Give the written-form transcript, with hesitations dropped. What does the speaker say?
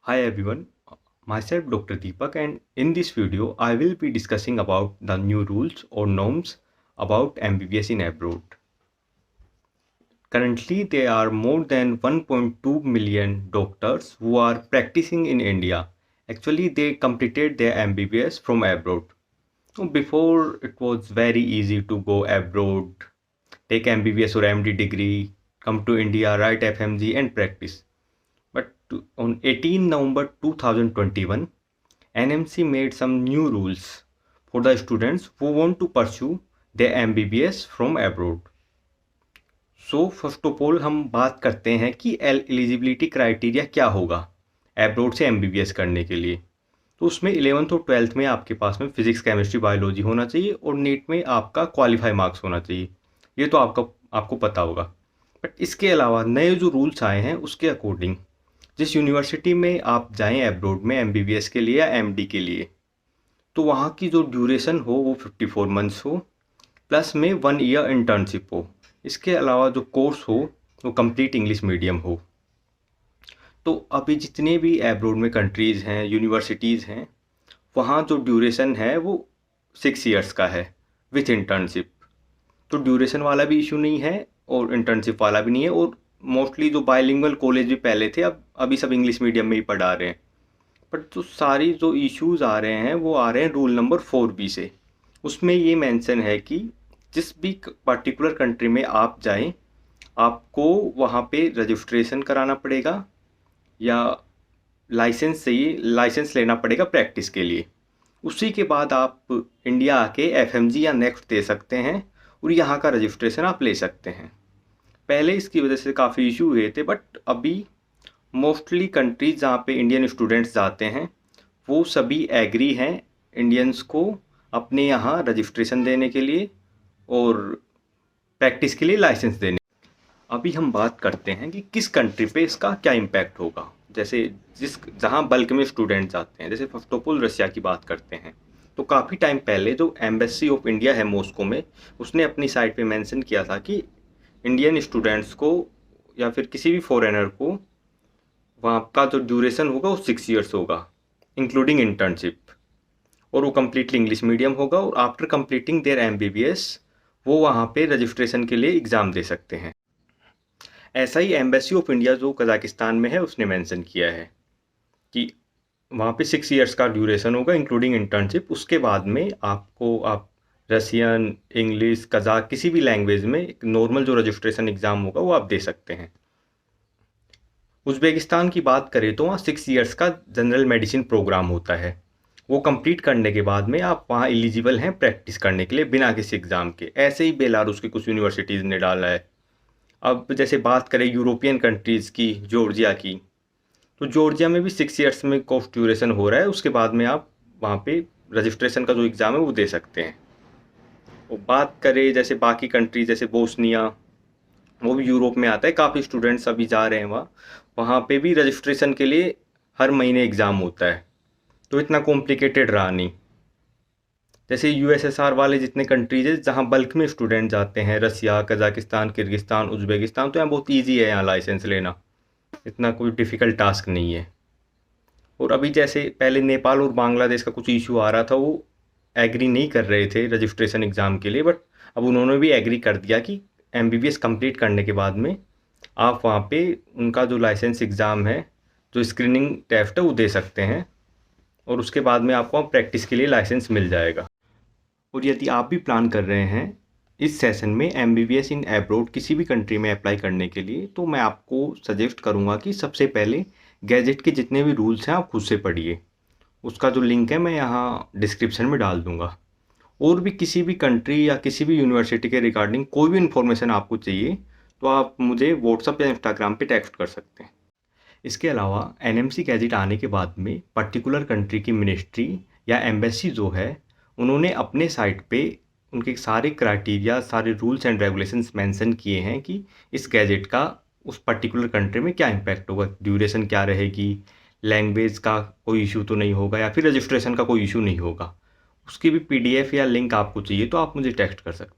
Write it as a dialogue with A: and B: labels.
A: Hi everyone, myself Dr. Deepak, and in this video I will be discussing about the new rules or norms about MBBS in abroad. Currently there are more than 1.2 million doctors who are practicing in India. Actually they completed their MBBS from abroad. So before it was very easy to go abroad, take MBBS or MD degree, come to India, write FMG and practice. But on 18 November 2021, NMC made some new rules for the students who want to pursue their MBBS from abroad. So first of all हम बात करते हैं कि eligibility criteria क्या होगा abroad से MBBS करने के लिए। तो उसमें 11th और 12th में आपके पास में फिजिक्स केमिस्ट्री बायोलॉजी होना चाहिए और नीट में आपका क्वालिफाई मार्क्स होना चाहिए। ये तो आपको पता होगा। बट इसके अलावा नए जो रूल्स आए हैं उसके अकॉर्डिंग जिस यूनिवर्सिटी में आप जाएं एब्रोड में MBBS के लिए या MD के लिए, तो वहाँ की जो ड्यूरेशन हो वो 54 मंथ्स हो, प्लस में 1 ईयर इंटर्नशिप हो। इसके अलावा जो कोर्स हो वो कंप्लीट इंग्लिश मीडियम हो। तो अभी जितने भी एब्रोड में कंट्रीज़ हैं, यूनिवर्सिटीज़ हैं, वहाँ जो ड्यूरेशन है वो 6 ईयर्स का है विथ इंटर्नशिप। तो ड्यूरेशन वाला भी इशू नहीं है और इंटर्नशिप वाला भी नहीं है। और मोस्टली जो बाइलिंगुअल कॉलेज भी पहले थे अभी सब इंग्लिश मीडियम में ही पढ़ा रहे हैं। बट जो सारी जो इश्यूज़ आ रहे हैं वो आ रहे हैं रूल नंबर 4B से। उसमें ये मेंशन है कि जिस भी पर्टिकुलर कंट्री में आप जाएं, आपको वहाँ पे रजिस्ट्रेशन कराना पड़ेगा या लाइसेंस लेना पड़ेगा प्रैक्टिस के लिए। उसी के बाद आप इंडिया आके FMG या नेक्स्ट दे सकते हैं और यहाँ का रजिस्ट्रेशन आप ले सकते हैं। पहले इसकी वजह से काफ़ी इशू हुए थे, बट अभी मोस्टली कंट्रीज जहाँ पे इंडियन स्टूडेंट्स जाते हैं वो सभी एग्री हैं इंडियंस को अपने यहाँ रजिस्ट्रेशन देने के लिए और प्रैक्टिस के लिए लाइसेंस देने। अभी हम बात करते हैं कि किस कंट्री पे इसका क्या इम्पैक्ट होगा। जैसे जहाँ बल्क में स्टूडेंट्स आते हैं, जैसे फर्स्ट ऑफ ऑल रशिया की बात करते हैं, तो काफ़ी टाइम पहले जो एम्बेसी ऑफ इंडिया है मॉस्को में, उसने अपनी साइट पे मेंशन किया था कि इंडियन स्टूडेंट्स को या फिर किसी भी फॉरेनर को वहाँ का जो ड्यूरेशन होगा वो 6 ईयर्स होगा इंक्लूडिंग इंटर्नशिप, और वो कम्प्लीटली इंग्लिश मीडियम होगा। और आफ्टर कंप्लीटिंग देयर MBBS वो वहाँ पे रजिस्ट्रेशन के लिए एग्ज़ाम दे सकते हैं। ऐसा ही एम्बेसी ऑफ इंडिया जो कजाकिस्तान में है उसने मेंशन किया है कि वहाँ पे 6 ईयर्स का ड्यूरेशन होगा इंक्लूडिंग इंटर्नशिप। उसके बाद में आप रसियन, इंग्लिश, कजाक किसी भी लैंग्वेज में एक नॉर्मल जो रजिस्ट्रेशन एग्ज़ाम होगा वो आप दे सकते हैं। उज़्बेकिस्तान की बात करें तो वहाँ 6 ईयर्स का जनरल मेडिसिन प्रोग्राम होता है। वो कंप्लीट करने के बाद में आप वहाँ एलिजिबल हैं प्रैक्टिस करने के लिए बिना किसी एग्ज़ाम के। ऐसे ही बेलारूस की कुछ यूनिवर्सिटीज़ ने डाला है। अब जैसे बात करें यूरोपियन कंट्रीज़ की, जॉर्जिया की, तो जॉर्जिया में भी 6 ईयर्स में कोर्स ड्यूरेशन हो रहा है। उसके बाद में आप वहाँ पे रजिस्ट्रेशन का जो एग्ज़ाम है वो दे सकते हैं। और बात करें जैसे बाकी कंट्रीज जैसे बोस्निया, वो भी यूरोप में आता है, काफ़ी स्टूडेंट्स अभी जा रहे हैं वहाँ पे भी रजिस्ट्रेशन के लिए हर महीने एग्ज़ाम होता है। तो इतना कॉम्प्लिकेटेड रहा नहीं। जैसे USSR वाले जितने कंट्रीज है जहाँ बल्क में स्टूडेंट जाते हैं, रसिया, कजाकिस्तान, किर्गिस्तान, उज़्बेकिस्तान, तो यहाँ बहुत इजी है यहाँ लाइसेंस लेना, इतना कोई डिफ़िकल्ट टास्क नहीं है। और अभी जैसे पहले नेपाल और बांग्लादेश का कुछ इशू आ रहा था, वो एग्री नहीं कर रहे थे रजिस्ट्रेशन एग्ज़ाम के लिए, बट अब उन्होंने भी एग्री कर दिया कि MBBS कंप्लीट करने के बाद में आप वहाँ पे उनका जो लाइसेंस एग्ज़ाम है, जो स्क्रीनिंग टेस्ट है वो दे सकते हैं और उसके बाद में आपको प्रैक्टिस के लिए लाइसेंस मिल जाएगा। और यदि आप भी प्लान कर रहे हैं इस सेशन में MBBS इन एब्रोड किसी भी कंट्री में अप्लाई करने के लिए, तो मैं आपको सजेस्ट करूँगा कि सबसे पहले गैजेट के जितने भी रूल्स हैं आप खुद से पढ़िए। उसका जो लिंक है मैं यहाँ डिस्क्रिप्शन में डाल दूँगा। और भी किसी भी कंट्री या किसी भी यूनिवर्सिटी के रिगार्डिंग कोई भी इन्फॉर्मेशन आपको चाहिए तो आप मुझे व्हाट्सअप या इंस्टाग्राम पे टेक्स्ट कर सकते हैं। इसके अलावा NMC गैजेट आने के बाद में पर्टिकुलर कंट्री की मिनिस्ट्री या एम्बेसी जो है, उन्होंने अपने साइट पे उनके सारे क्राइटेरिया, सारे रूल्स एंड रेगुलेशंस मेंशन किए हैं कि इस गैजेट का उस पर्टिकुलर कंट्री में क्या इम्पैक्ट होगा, ड्यूरेशन क्या रहेगी, लैंग्वेज का कोई इशू तो नहीं होगा या फिर रजिस्ट्रेशन का कोई इशू नहीं होगा। उसकी भी PDF या लिंक आपको चाहिए तो आप मुझे टेक्स्ट कर सकते हैं।